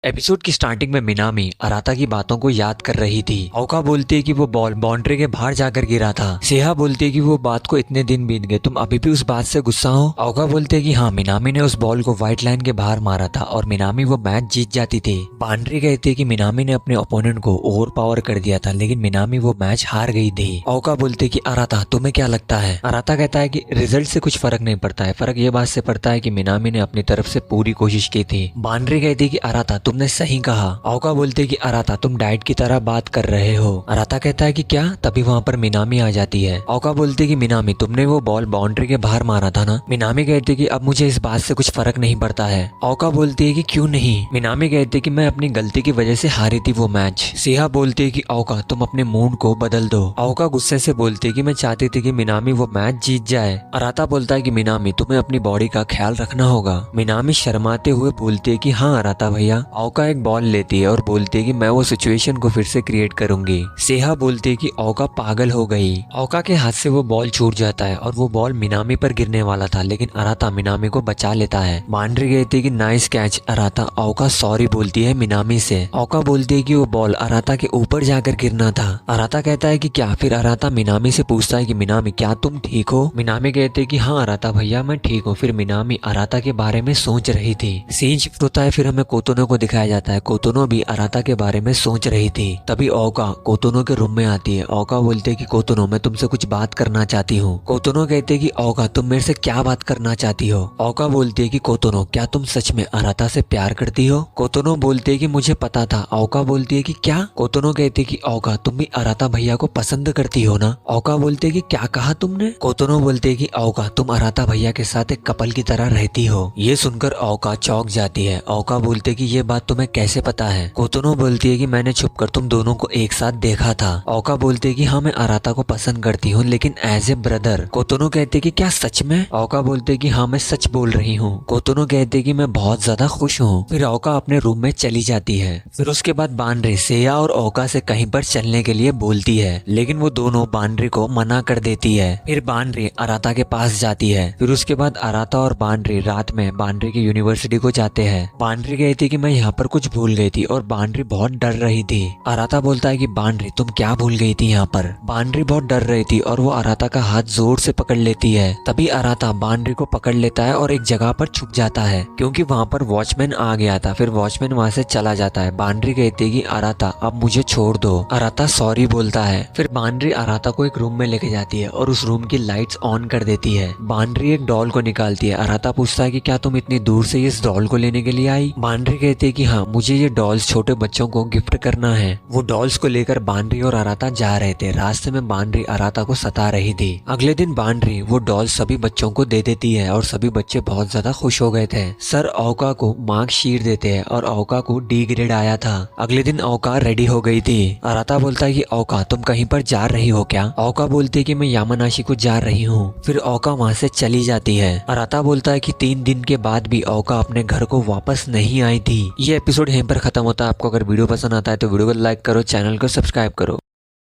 Episode की starting में Minami अराता की बातों को याद कर रही थी। ओका बोलती है कि वो बॉल बाउंड्री के बाहर जाकर गिरा था। सेहा बोलती है कि वो बात को इतने दिन बीत गए, तुम अभी भी उस बात से गुस्सा हो। ओका बोलते है कि हाँ, मिनामी ने उस बॉल को व्हाइट लाइन के बाहर मारा था और मिनामी वो मैच जीत जाती थी। बाउंड्री कहती है कि मिनामी ने अपने ओपोनेंट को ओवर पावर कर दिया था, लेकिन मिनामी वो मैच हार गई थी। ओका बोलते है कि अराता तुम्हें क्या लगता है। अराता कहता है कि रिजल्ट से कुछ फर्क नहीं पड़ता है, फर्क ये बात से पड़ता है कि मिनामी ने अपनी तरफ से पूरी कोशिश की थी। बाउंड्री कहती है कि अराता तुमने सही कहा। ओका बोलते कि अराता तुम डाइट की तरह बात कर रहे हो। अराता कहता है कि क्या, तभी वहाँ पर मिनामी आ जाती है। ओका बोलती कि मिनामी तुमने वो बॉल बाउंड्री के बाहर मारा था ना। मिनामी कहती कि अब मुझे इस बात से कुछ फर्क नहीं पड़ता है। ओका बोलती है कि क्यों नहीं। मिनामी कहती कि मैं अपनी गलती की वजह से हारी थी वो मैच। सिहा बोलती है कि ओका तुम अपने मूड को बदल दो। ओका गुस्से से बोलती है कि मैं चाहती थी कि मिनामी वो मैच जीत जाए। अराता बोलता है कि मिनामी तुम्हें अपनी बॉडी का ख्याल रखना होगा। मिनामी शर्माते हुए बोलती है कि हाँ अराता भैया। ओका एक बॉल लेती है और बोलती है कि मैं वो सिचुएशन को फिर से क्रिएट करूंगी। सेहा बोलती है कि ओका पागल हो गई। ओका के हाथ से वो बॉल छूट जाता है और वो बॉल मिनामी पर गिरने वाला था, लेकिन अराता मिनामी को बचा लेता है। बाउंड्री कहती है कि नाइस कैच अराता। ओका सॉरी बोलती है मिनामी से। ओका बोलती है कि वो बॉल अराता के ऊपर जाकर गिरना था। अराता कहता है कि क्या। फिर अराता मिनामी से पूछता है कि मिनामी क्या तुम ठीक हो। मिनामी कहते है कि हाँ अराता भैया मैं ठीक हूँ। फिर मिनामी अराता के बारे में सोच रही थी। सीन शिफ्ट होता है, फिर हमें कोतोनो को दिखाया जाता है। कोतोनो भी अराता के बारे में सोच रही थी। तभी ओका कोतोनो के रूम में आती है। ओका बोलते है कि कोतोनो मैं तुमसे कुछ बात करना चाहती हूँ। कोतोनो कहते है कि ओका तुम मेरे से क्या बात करना चाहती हो। ओका बोलती है कि कोतोनो क्या तुम सच में अराता से प्यार करती हो। कोतोनो बोलते है कि मुझे पता था। ओका बोलती है कि क्या। कोतोनो कहती है कि ओका तुम भी अराता भैया को पसंद करती हो ना। ओका बोलते है कि क्या कहा तुमने। कोतोनो बोलते है कि ओका तुम अराता भैया के साथ एक कपल की तरह रहती हो। ये सुनकर ओका चौंक जाती है। ओका बोलते कि ये बात तुम्हें कैसे पता है। कोतोनो बोलती है कि मैंने छुपकर तुम दोनों को एक साथ देखा था। ओका बोलती है कि हाँ मैं अराता को पसंद करती हूँ, लेकिन एज ए ब्रदर। कोतोनो कहते है कि क्या सच में। ओका बोलते है कि हाँ मैं सच बोल रही हूँ। कोतोनो कहते है कि मैं बहुत ज्यादा खुश हूँ। फिर ओका अपने रूम में चली जाती है। फिर उसके बाद बाउंड्री सेया और ओका से कहीं पर चलने के लिए बोलती है, लेकिन वो दोनों बाउंड्री को मना कर देती है। फिर बाउंड्री अराता के पास जाती है। फिर उसके बाद अराता और बाउंड्री रात में बाउंड्री की यूनिवर्सिटी को जाते हैं। बाउंड्री कहती है कि मैं यहाँ पर कुछ भूल गई थी और बाउंड्री बहुत डर रही थी। अराता बोलता है कि बाउंड्री तुम क्या भूल गई थी यहाँ पर। बाउंड्री बहुत डर रही थी और वो अराता का हाथ जोर से पकड़ लेती है। तभी अराता बाउंड्री को पकड़ लेता है और एक जगह पर छुप जाता है, क्योंकि वहाँ पर वॉचमैन आ गया था। फिर वॉचमैन वहाँ से चला जाता है। बाउंड्री कहती है कि अराता अब मुझे छोड़ दो। अराता सॉरी बोलता है। फिर बाउंड्री अराता को एक रूम में लेके जाती है और उस रूम की लाइट्स ऑन कर देती है। बाउंड्री एक डॉल को निकालती है। अराता पूछता है कि क्या तुम इतनी दूर से इस डॉल को लेने के लिए आई। बाउंड्री कहती है कि हाँ मुझे ये डॉल्स छोटे बच्चों को गिफ्ट करना है। वो डॉल्स को लेकर बाउंड्री और अराता जा रहे थे। रास्ते में बाउंड्री अराता को सता रही थी। अगले दिन बाउंड्री वो डॉल्स सभी बच्चों को दे देती है और सभी बच्चे बहुत ज्यादा खुश हो गए थे। सर ओका को मार्क शीट देते हैं और ओका को डी ग्रेड आया था। अगले दिन ओका रेडी हो गई थी। अराता बोलता है कि ओका तुम कहीं पर जा रही हो क्या। ओका बोलती है कि मैं यामानाशी को जा रही हूँ। फिर ओका वहाँ से चली जाती है। अराता बोलता है कि 3 दिन के बाद भी ओका अपने घर को वापस नहीं आई थी। ये एपिसोड यहीं पर खत्म होता है। आपको अगर वीडियो पसंद आता है तो वीडियो को लाइक करो, चैनल को सब्सक्राइब करो।